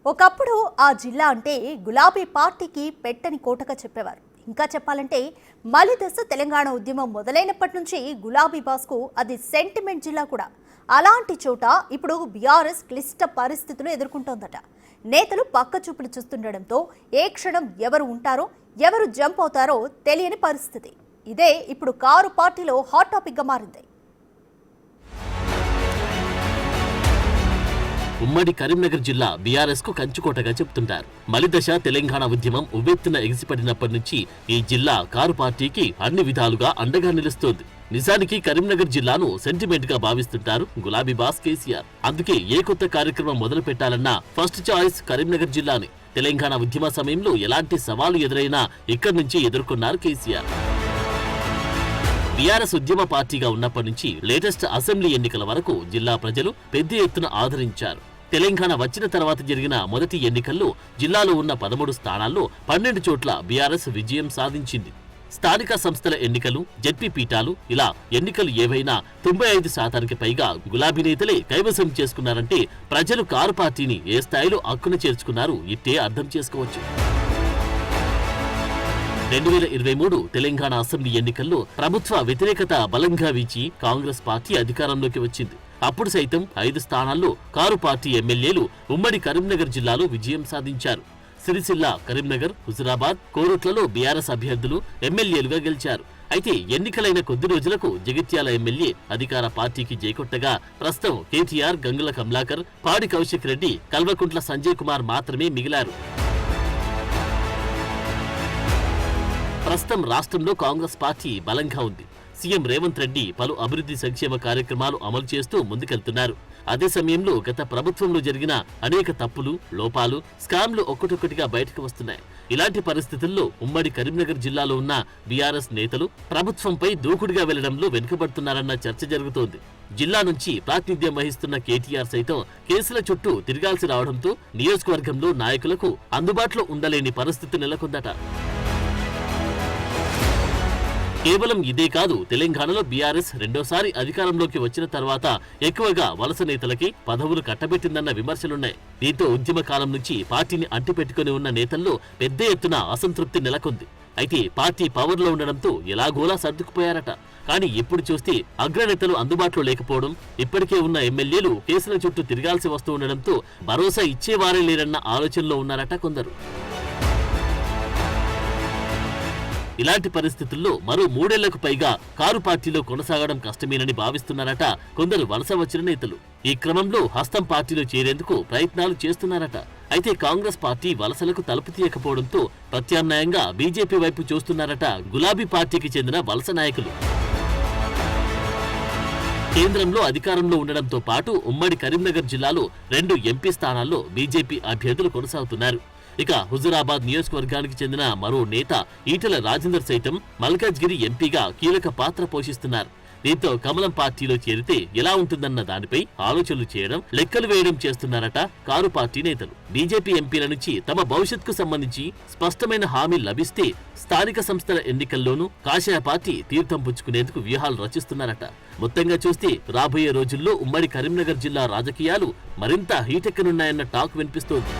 ఒకప్పుడు ఆ జిల్లా అంటే గులాబీ పార్టీకి పెట్టని కోటగా చెప్పేవారు. ఇంకా చెప్పాలంటే మలిదశ తెలంగాణ ఉద్యమం మొదలైనప్పటి నుంచి గులాబీ బాస్కు అది సెంటిమెంట్ జిల్లా కూడా. అలాంటి చోట ఇప్పుడు బీఆర్ఎస్ క్లిష్ట పరిస్థితులు ఎదుర్కొంటోందట. నేతలు పక్క చూపులు చూస్తుండడంతో ఏ క్షణం ఎవరు ఉంటారో ఎవరు జంప్ అవుతారో తెలియని పరిస్థితి. ఇదే ఇప్పుడు కారు పార్టీలో హాట్ టాపిక్గా మారింది. ఉమ్మడి కరీంనగర్ జిల్లా బీఆర్ఎస్ కు కంచుకోటగా చెప్తుంటారు. మలిదశ తెలంగాణ ఉద్యమం ఉవ్వెత్తున ఎగిసిపడినప్పటి నుంచి ఈ జిల్లా కారు పార్టీకి అన్ని విధాలుగా అండగా నిలుస్తోంది. నిజానికి కరీంనగర్ జిల్లాను సెంటిమెంట్ గా భావిస్తుంటారు గులాబీ బాస్ కేసీఆర్. అందుకే ఏ కొత్త కార్యక్రమం మొదలు పెట్టాలన్నా ఫస్ట్ చాయిస్ కరీంనగర్ జిల్లాని. తెలంగాణ ఉద్యమ సమయంలో ఎలాంటి సవాలు ఎదురైనా ఇక్కడి నుంచి ఎదుర్కొన్నారు కేసీఆర్. బీఆర్ఎస్ ఉద్యమ పార్టీగా ఉన్నప్పటి నుంచి లేటెస్ట్ అసెంబ్లీ ఎన్నికల వరకు జిల్లా ప్రజలు పెద్ద ఎత్తున ఆదరించారు. తెలంగాణ వచ్చిన తర్వాత జరిగిన మొదటి ఎన్నికల్లో జిల్లాలో ఉన్న 13 స్థానాల్లో 12 చోట్ల బీఆర్ఎస్ విజయం సాధించింది. స్థానిక సంస్థల ఎన్నికలు, జెడ్పీ పీఠాలు ఇలా ఎన్నికలు ఏవైనా 95% పైగా గులాబీ నేతలే కైవసం చేసుకున్నారంటే ప్రజలు కారు పార్టీని ఏ స్థాయిలో అక్కున చేర్చుకున్నారు ఇట్టే అర్థం చేసుకోవచ్చు. 2023 తెలంగాణ అసెంబ్లీ ఎన్నికల్లో ప్రభుత్వ వ్యతిరేకత బలంగా వీచి కాంగ్రెస్ పార్టీ అధికారంలోకి వచ్చింది. అప్పుడు సైతం 5 స్థానాల్లో కారు పార్టీ ఎమ్మెల్యేలు ఉమ్మడి కరీంనగర్ జిల్లాలో విజయం సాధించారు. సిరిసిల్ల, కరీంనగర్, హుజురాబాద్, కోరుట్లలో బీఆర్ఎస్ అభ్యర్థులు ఎమ్మెల్యేలుగా గెలిచారు. అయితే ఎన్నికలైన కొద్ది రోజులకు జగిత్యాల ఎమ్మెల్యే అధికార పార్టీకి జైకొట్టగా ప్రస్తుతం కేటీఆర్, గంగుల కమలాకర్, పాడి కౌశిక్ రెడ్డి, కల్వకుంట్ల సంజయ్ కుమార్ మాత్రమే మిగిలారు. ప్రస్తుతం రాష్ట్రంలో కాంగ్రెస్ పార్టీ బలంగా ఉంది. సీఎం రేవంత్ రెడ్డి పలు అభివృద్ధి సంక్షేమ కార్యక్రమాలు అమలు చేస్తూ ముందుకెళ్తున్నారు. అదే సమయంలో గత ప్రభుత్వంలో జరిగిన అనేక తప్పులు, లోపాలు, స్కామ్లు ఒక్కటొక్కటిగా బయటకు వస్తున్నాయి. ఇలాంటి పరిస్థితుల్లో ఉమ్మడి కరీంనగర్ జిల్లాలో ఉన్న బీఆర్ఎస్ నేతలు ప్రభుత్వంపై దూకుడుగా వెళ్లడంలో వెనుకబడుతున్నారన్న చర్చ జరుగుతోంది. జిల్లా నుంచి ప్రాతినిధ్యం వహిస్తున్న కేటీఆర్ సైతం కేసుల చుట్టూ తిరగాల్సి రావడంతో నియోజకవర్గంలో నాయకులకు అందుబాటులో ఉండలేని పరిస్థితి నెలకొందట. కేవలం ఇదే కాదు, తెలంగాణలో బీఆర్ఎస్ రెండోసారి అధికారంలోకి వచ్చిన తర్వాత ఎక్కువగా వలస నేతలకి పదవులు కట్టబెట్టిందన్న విమర్శలున్నాయి. దీంతో ఉద్యమ కాలం నుంచి పార్టీని అంటిపెట్టుకుని ఉన్న నేతల్లో పెద్ద ఎత్తున అసంతృప్తి నెలకొంది. అయితే పార్టీ పవర్లో ఉండడంతో ఎలాగోలా సర్దుకుపోయారట. కానీ ఇప్పుడు చూస్తే అగ్రనేతలు అందుబాటులో లేకపోవడం, ఇప్పటికే ఉన్న ఎమ్మెల్యేలు కేసుల చుట్టూ తిరగాల్సి వస్తూ ఉండడంతో భరోసా ఇచ్చేవారే లేరన్న ఆలోచనలో ఉన్నారట కొందరు. ఇలాంటి పరిస్థితుల్లో మరో 3 ఏళ్లకు పైగా కారు పార్టీలో కొనసాగడం కష్టమేనని భావిస్తున్నారట కొందరు వలస వచ్చిన నేతలు. ఈ క్రమంలో హస్తం పార్టీలో చేరేందుకు ప్రయత్నాలు చేస్తున్నారట. అయితే కాంగ్రెస్ పార్టీ వలసలకు తలుపు తీయకపోవడంతో ప్రత్యామ్నాయంగా బీజేపీ వైపు చూస్తున్నారట గులాబీ పార్టీకి చెందిన వలస నాయకులు. కేంద్రంలో అధికారంలో ఉండడంతో పాటు ఉమ్మడి కరీంనగర్ జిల్లాలో 2 ఎంపీ స్థానాల్లో బీజేపీ అభ్యర్థులు కొనసాగుతున్నారు. ఇక హుజురాబాద్ నియోజకవర్గానికి చెందిన మరో నేత ఈటెల రాజేందర్ సైతం మల్కాజ్గిరి ఎంపీగా కీలక పాత్ర పోషిస్తున్నారు. దీంతో కమలం పార్టీలో చేరితే ఎలా ఉంటుందన్న దానిపై ఆలోచనలు చేయడం, లెక్కలు వేయడం చేస్తున్నారట కారు పార్టీ నేతలు. బీజేపీ ఎంపీల నుంచి తమ భవిష్యత్తుకు సంబంధించి స్పష్టమైన హామీ లభిస్తే స్థానిక సంస్థల ఎన్నికల్లోనూ కాషాయ పార్టీ తీర్థం పుచ్చుకునేందుకు వ్యూహాలు రచిస్తున్నారట. మొత్తంగా చూస్తే రాబోయే రోజుల్లో ఉమ్మడి కరీంనగర్ జిల్లా రాజకీయాలు మరింత హీటెక్కనున్నాయన్న టాక్ వినిపిస్తోంది.